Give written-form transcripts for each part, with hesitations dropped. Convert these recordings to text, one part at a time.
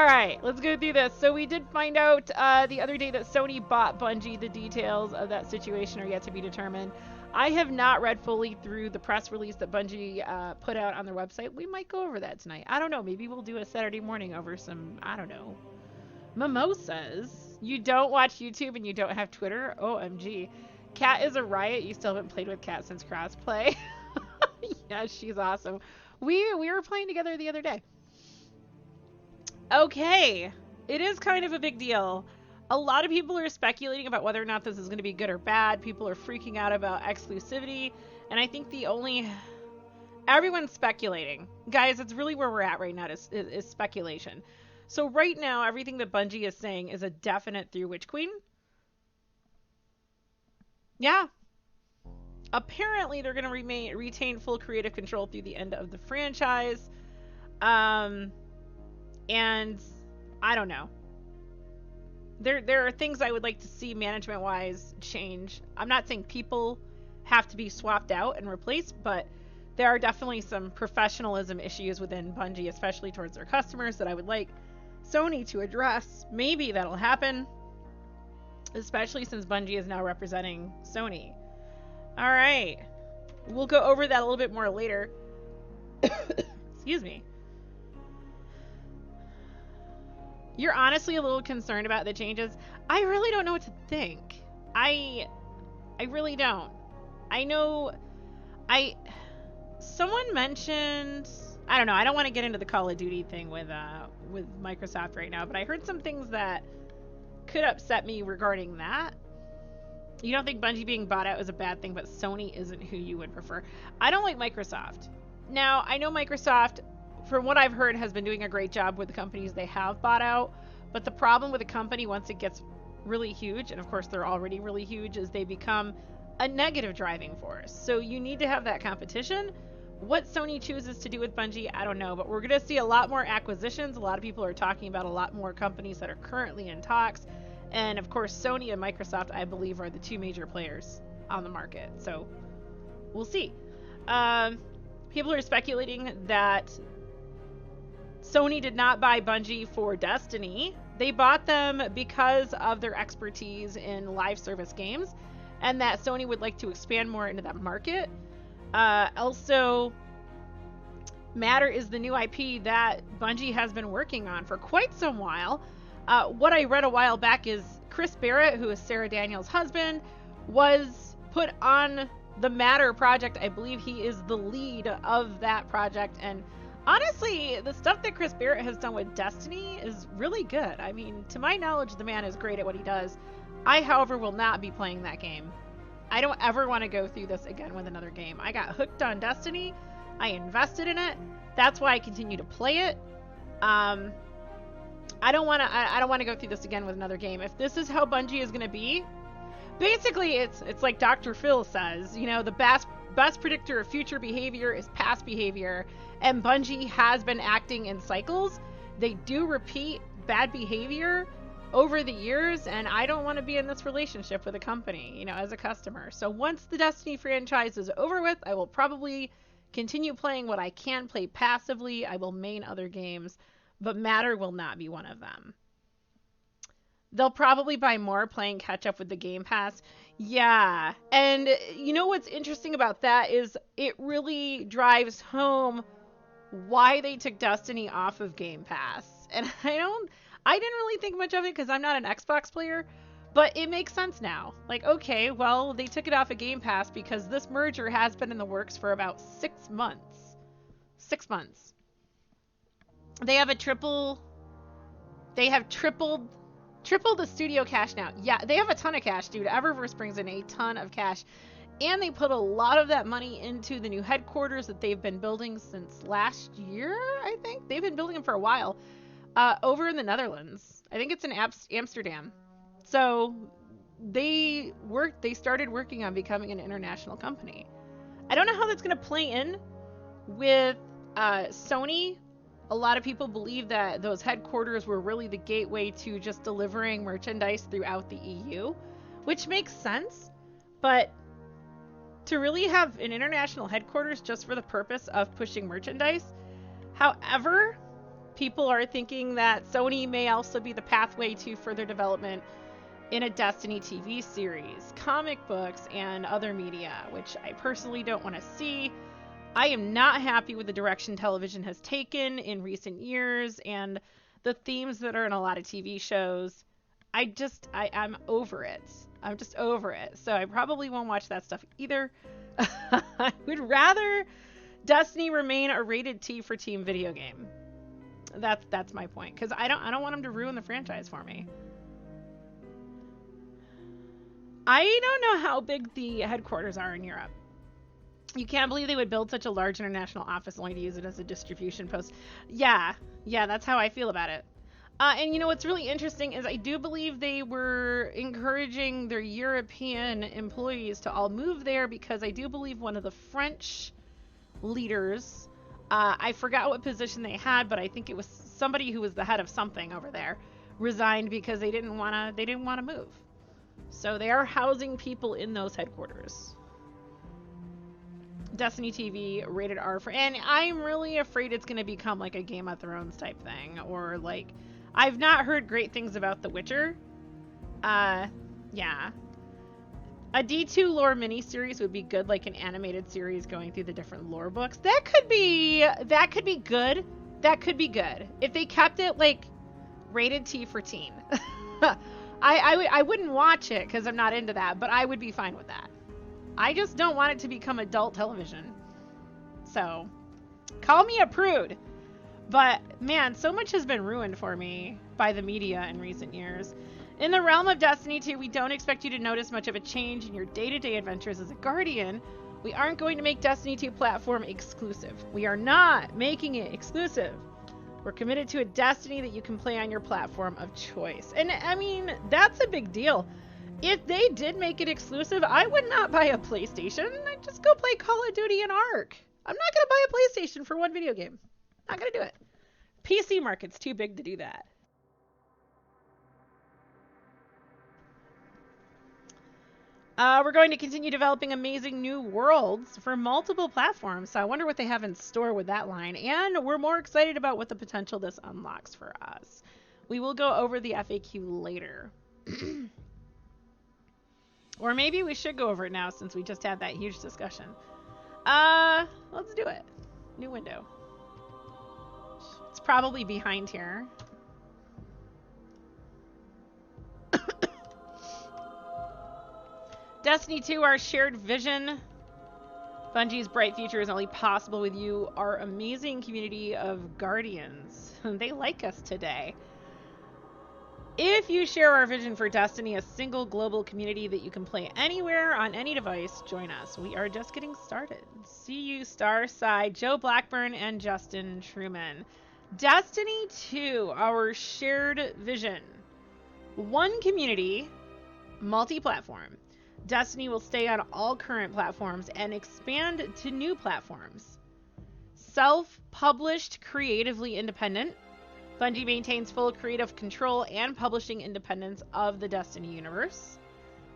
right, let's go through this. So we did find out the other day that Sony bought Bungie. The details of that situation are yet to be determined. I have not read fully through the press release that Bungie put out on their website. We might go over that tonight. I don't know. Maybe we'll do a Saturday morning over some, I don't know, mimosas. You don't watch YouTube and you don't have Twitter? OMG. Kat is a riot. You still haven't played with Kat since crossplay. Yeah, she's awesome. We were playing together the other day. Okay, it is kind of a big deal. A lot of people are speculating about whether or not this is going to be good or bad. People are freaking out about exclusivity, and I think everyone's speculating. Guys, it's really where we're at right now is speculation. So right now, everything that Bungie is saying is a definite through Witch Queen. Yeah. Apparently, they're going to retain full creative control through the end of the franchise. And I don't know. There are things I would like to see management-wise change. I'm not saying people have to be swapped out and replaced, but there are definitely some professionalism issues within Bungie, especially towards their customers, that I would like Sony to address. Maybe that'll happen, especially since Bungie is now representing Sony. All right. We'll go over that a little bit more later. Excuse me. You're honestly a little concerned about the changes. I really don't know what to think. I really don't. I know someone mentioned, I don't know, I don't want to get into the Call of Duty thing with Microsoft right now, but I heard some things that could upset me regarding that. You don't think Bungie being bought out is a bad thing, but Sony isn't who you would prefer. I don't like Microsoft. Now, I know Microsoft, from what I've heard, has been doing a great job with the companies they have bought out. But the problem with a company, once it gets really huge, and of course they're already really huge, is they become a negative driving force. So you need to have that competition. What Sony chooses to do with Bungie, I don't know. But we're going to see a lot more acquisitions. A lot of people are talking about a lot more companies that are currently in talks. And of course, Sony and Microsoft, I believe, are the two major players on the market. So we'll see. People are speculating that Sony did not buy Bungie for Destiny. They bought them because of their expertise in live service games, and that Sony would like to expand more into that market. Also, Matter is the new IP that Bungie has been working on for quite some while. What I read a while back is Chris Barrett, who is Sarah Daniels' husband, was put on the Matter project. I believe he is the lead of that project, and honestly, the stuff that Chris Barrett has done with Destiny is really good. I mean, to my knowledge, the man is great at what he does. I, however, will not be playing that game. I don't ever want to go through this again with another game. I got hooked on Destiny. I invested in it. That's why I continue to play it. I don't want to go through this again with another game. If this is how Bungie is going to be, basically it's like Dr. Phil says, you know, the best predictor of future behavior is past behavior, and Bungie has been acting in cycles. They do repeat bad behavior over the years, and I don't want to be in this relationship with a company, you know, as a customer. So once the Destiny franchise is over with, I will probably continue playing what I can play passively. I will main other games, but Matter will not be one of them. They'll probably buy more playing catch up with the Game Pass. Yeah. And you know what's interesting about that is it really drives home why they took Destiny off of Game Pass. And I didn't really think much of it because I'm not an Xbox player, but it makes sense now. Like, okay, well, they took it off of Game Pass because this merger has been in the works for about 6 months. 6 months. They have tripled the studio cash now. Yeah, they have a ton of cash, dude. Eververse brings in a ton of cash. And they put a lot of that money into the new headquarters that they've been building since last year, I think. They've been building them for a while. Over in the Netherlands. I think it's in Amsterdam. So they started working on becoming an international company. I don't know how that's going to play in with Sony. A lot of people believe that those headquarters were really the gateway to just delivering merchandise throughout the EU, which makes sense. But to really have an international headquarters just for the purpose of pushing merchandise, however, people are thinking that Sony may also be the pathway to further development in a Destiny TV series, comic books, and other media, which I personally don't want to see. I am not happy with the direction television has taken in recent years and the themes that are in a lot of TV shows. I'm over it. I'm just over it. So I probably won't watch that stuff either. I would rather Destiny remain a rated T for team video game. That's my point, because I don't want them to ruin the franchise for me. I don't know how big the headquarters are in Europe. You can't believe they would build such a large international office only to use it as a distribution post. Yeah, that's how I feel about it. And you know what's really interesting is I do believe they were encouraging their European employees to all move there, because I do believe one of the French leaders, I forgot what position they had, but I think it was somebody who was the head of something over there, resigned because they didn't want to move. So they are housing people in those headquarters. Destiny TV rated R for, and I'm really afraid it's going to become like a Game of Thrones type thing, or like, I've not heard great things about The Witcher. Yeah. A D2 lore miniseries would be good, like an animated series going through the different lore books. That could be good. That could be good. If they kept it like rated T for teen. I wouldn't watch it because I'm not into that, but I would be fine with that. I just don't want it to become adult television. So, call me a prude. But, man, so much has been ruined for me by the media in recent years. In the realm of Destiny 2, we don't expect you to notice much of a change in your day-to-day adventures as a Guardian. We aren't going to make Destiny 2 platform exclusive. We are not making it exclusive. We're committed to a Destiny that you can play on your platform of choice. And, I mean, that's a big deal. If they did make it exclusive, I would not buy a PlayStation. I'd just go play Call of Duty and Ark. I'm not going to buy a PlayStation for one video game. Not going to do it. PC market's too big to do that. We're going to continue developing amazing new worlds for multiple platforms. So I wonder what they have in store with that line. And we're more excited about what the potential this unlocks for us. We will go over the FAQ later. Or maybe we should go over it now since we just had that huge discussion. Let's do it. New window. It's probably behind here. Destiny 2, our shared vision. Bungie's bright future is only possible with you, our amazing community of Guardians. They like us today. If you share our vision for Destiny, a single global community that you can play anywhere on any device, join us. We are just getting started. See you, Starside, Joe Blackburn, and Justin Truman. Destiny 2, our shared vision. One community, multi-platform. Destiny will stay on all current platforms and expand to new platforms. Self-published, creatively independent. Bungie maintains full creative control and publishing independence of the Destiny universe.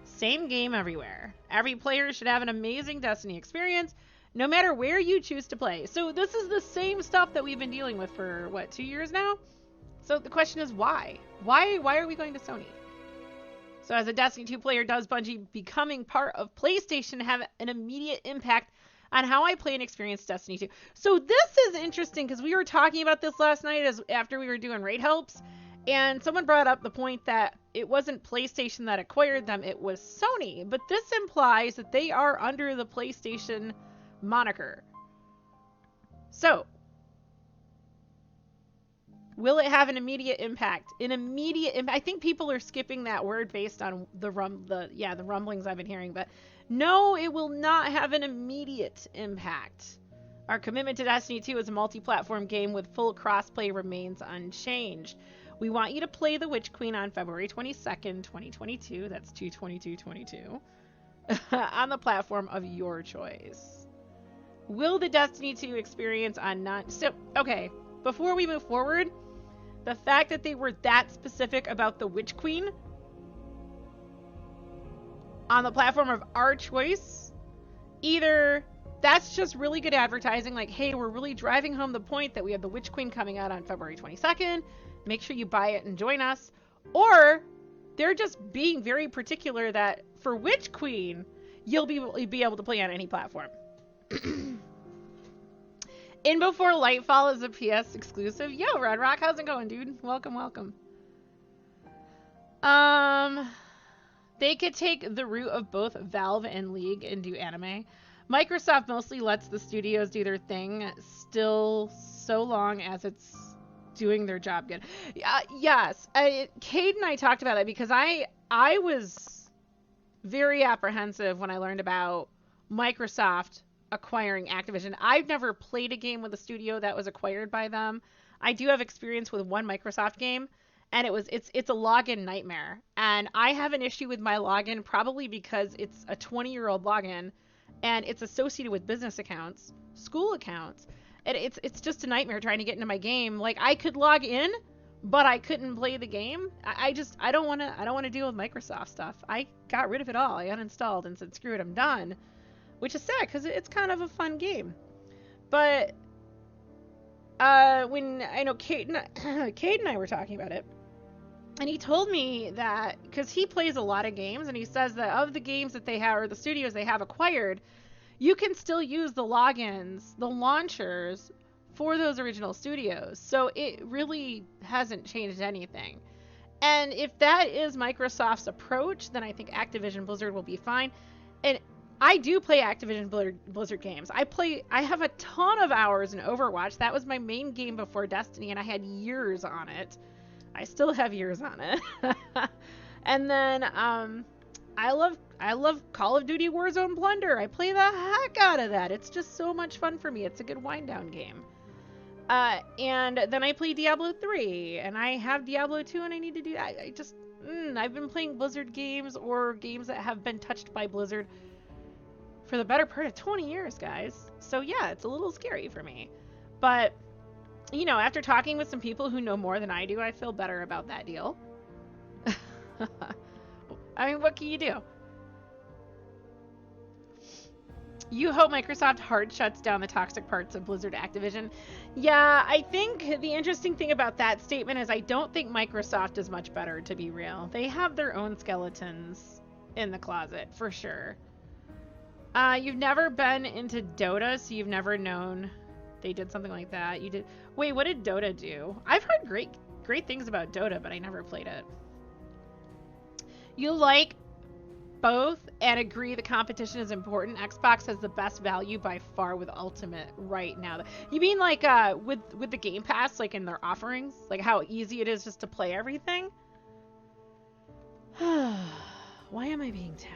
Same game everywhere. Every player should have an amazing Destiny experience, no matter where you choose to play. So this is the same stuff that we've been dealing with for, what, 2 years now? So the question is why? Why are we going to Sony? So as a Destiny 2 player, does Bungie becoming part of PlayStation have an immediate impact on how I play and experience Destiny 2? So this is interesting because we were talking about this last night after we were doing raid helps, and someone brought up the point that it wasn't PlayStation that acquired them, it was Sony. But this implies that they are under the PlayStation moniker. So, will it have an immediate impact? I think people are skipping that word based on the rumblings I've been hearing, but no, it will not have an immediate impact. Our commitment to Destiny 2 as a multi-platform game with full crossplay remains unchanged. We want you to play the Witch Queen on February 22nd, 2022. That's 2/22/22. On the platform of your choice. Will the Destiny 2 experience on okay, before we move forward, the fact that they were that specific about the Witch Queen on the platform of our choice either that's just really good advertising. Like, hey, we're really driving home the point that we have the Witch Queen coming out on February 22nd. Make sure you buy it and join us. Or they're just being very particular that for Witch Queen, you'll be able to play on any platform. In Before Lightfall is a PS exclusive. Yo, Red Rock, how's it going, dude? Welcome, welcome. They could take the route of both Valve and League and do anime. Microsoft mostly lets the studios do their thing still so long as it's doing their job good. Yes, Cade and I talked about that because I was very apprehensive when I learned about Microsoft acquiring Activision. I've never played a game with a studio that was acquired by them. I do have experience with one Microsoft game, and it's a login nightmare. And I have an issue with my login probably because it's a 20-year-old login, and it's associated with business accounts, school accounts. And it's just a nightmare trying to get into my game. Like, I could log in, but I couldn't play the game. I don't want to deal with Microsoft stuff. I got rid of it all. I uninstalled and said, screw it, I'm done. Which is sad because it's kind of a fun game. But when I know Cade and I were talking about it, and he told me that because he plays a lot of games, and he says that of the games that they have or the studios they have acquired, you can still use the logins, the launchers for those original studios. So it really hasn't changed anything. And if that is Microsoft's approach, then I think Activision Blizzard will be fine. And I do play Activision Blizzard games. I have a ton of hours in Overwatch. That was my main game before Destiny, and I had years on it. I still have years on it. And then I love Call of Duty Warzone Plunder. I play the heck out of that. It's just so much fun for me. It's a good wind down game. And then I play Diablo 3, and I have Diablo 2, and I need to do that. I've been playing Blizzard games or games that have been touched by Blizzard for the better part of 20 years, guys. So yeah, it's a little scary for me. But, you know, after talking with some people who know more than I do, I feel better about that deal. I mean, what can you do? You hope Microsoft hard shuts down the toxic parts of Blizzard Activision. Yeah, I think the interesting thing about that statement is I don't think Microsoft is much better, to be real. They have their own skeletons in the closet, for sure. You've never been into Dota, so you've never known they did something like that. You did. Wait, what did Dota do? I've heard great things about Dota, but I never played it. You like both and agree the competition is important. Xbox has the best value by far with Ultimate right now. You mean like with the Game Pass, like in their offerings, like how easy it is just to play everything? Why am I being tagged?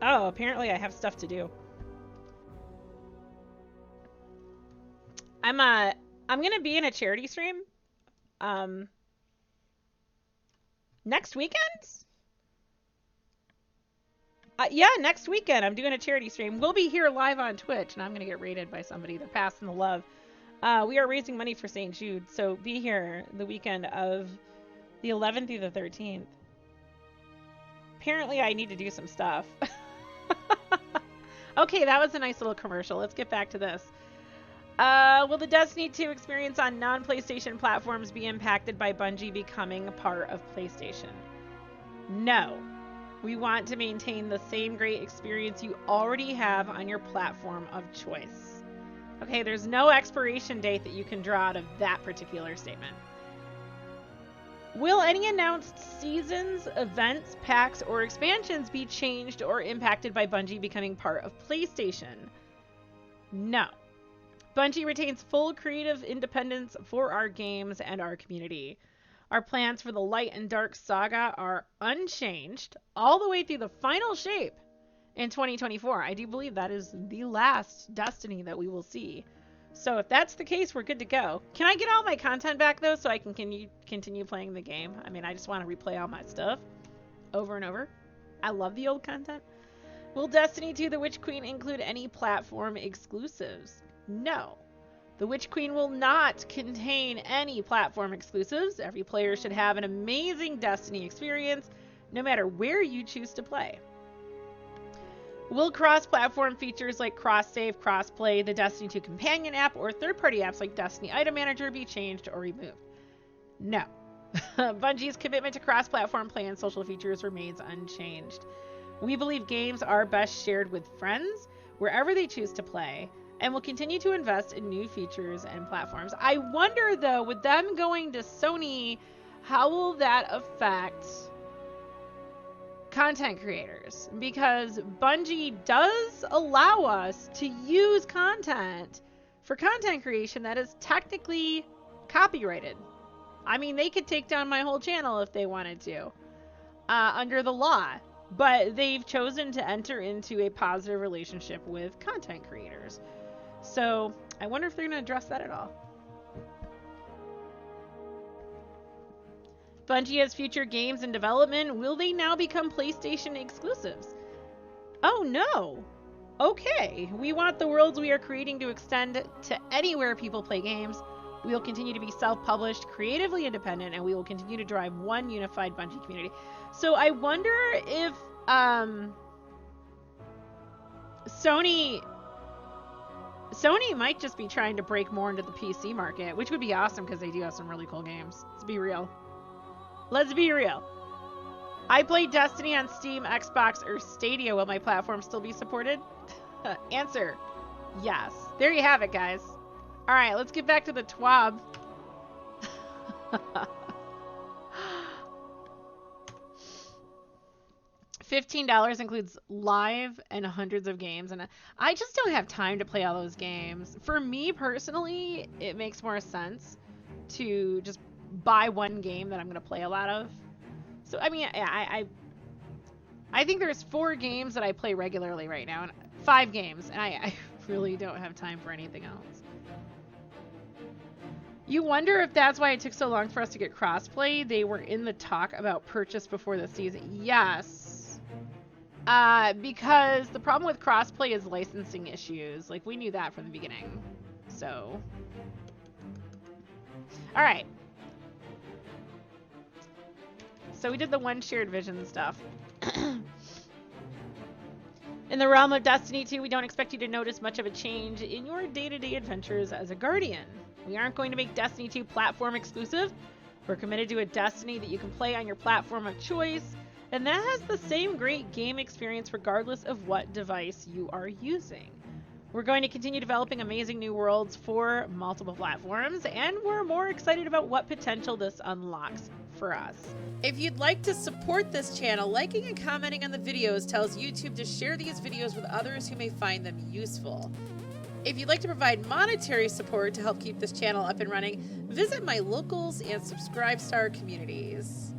Oh, apparently I have stuff to do. I'm gonna be in a charity stream next weekend. Yeah, next weekend I'm doing a charity stream. We'll be here live on Twitch, and I'm gonna get raided by somebody. They're passing the love. We are raising money for St. Jude, so be here the weekend of the 11th through the 13th. Apparently I need to do some stuff. Okay, that was a nice little commercial. Let's get back to this. Will the Destiny 2 experience on non-PlayStation platforms be impacted by Bungie becoming a part of PlayStation? No. We want to maintain the same great experience you already have on your platform of choice. Okay, there's no expiration date that you can draw out of that particular statement. Will any announced seasons, events, packs, or expansions be changed or impacted by Bungie becoming part of PlayStation? No. Bungie retains full creative independence for our games and our community. Our plans for the Light and Dark saga are unchanged all the way through the final shape in 2024. I do believe that is the last Destiny that we will see. So if that's the case, we're good to go. Can I get all my content back, though, so I can continue playing the game? I mean, I just want to replay all my stuff over and over. I love the old content. Will Destiny 2 The Witch Queen include any platform exclusives? No. The Witch Queen will not contain any platform exclusives. Every player should have an amazing Destiny experience, no matter where you choose to play. Will cross-platform features like cross-save, cross-play, the Destiny 2 companion app, or third-party apps like Destiny Item Manager be changed or removed? No. Bungie's commitment to cross-platform play and social features remains unchanged. We believe games are best shared with friends, wherever they choose to play, and will continue to invest in new features and platforms. I wonder, though, with them going to Sony, how will that affect content creators? Because Bungie does allow us to use content for content creation that is technically copyrighted. I mean, they could take down my whole channel if they wanted to, under the law. But they've chosen to enter into a positive relationship with content creators. So I wonder if they're going to address that at all. Bungie has future games in development. Will they now become PlayStation exclusives? Oh no. Okay. We want the worlds we are creating to extend to anywhere people play games. We will continue to be self-published, creatively independent, and we will continue to drive one unified Bungie community. So I wonder if Sony might just be trying to break more into the PC market, which would be awesome because they do have some really cool games. Let's be real. Let's be real. I play Destiny on Steam, Xbox, or Stadia. Will my platform still be supported? Answer, yes. There you have it, guys. All right, let's get back to the TWAB. $15 includes live and hundreds of games, and I just don't have time to play all those games. For me personally, it makes more sense to just buy one game that I'm going to play a lot of. So I mean, I think there's 4 games that I play regularly right now, and 5 games, and I really don't have time for anything else. You wonder if that's why it took so long for us to get crossplay. They were in the talk about purchase before the season. Yes. Because the problem with crossplay is licensing issues. Like, we knew that from the beginning. So. Alright. So we did the one shared vision stuff. In the realm of Destiny 2, we don't expect you to notice much of a change in your day-to-day adventures as a Guardian. We aren't going to make Destiny 2 platform exclusive. We're committed to a Destiny that you can play on your platform of choice, and that has the same great game experience regardless of what device you are using. We're going to continue developing amazing new worlds for multiple platforms, and we're more excited about what potential this unlocks for us. If you'd like to support this channel, liking and commenting on the videos tells YouTube to share these videos with others who may find them useful. If you'd like to provide monetary support to help keep this channel up and running, visit my locals and subscribe star communities.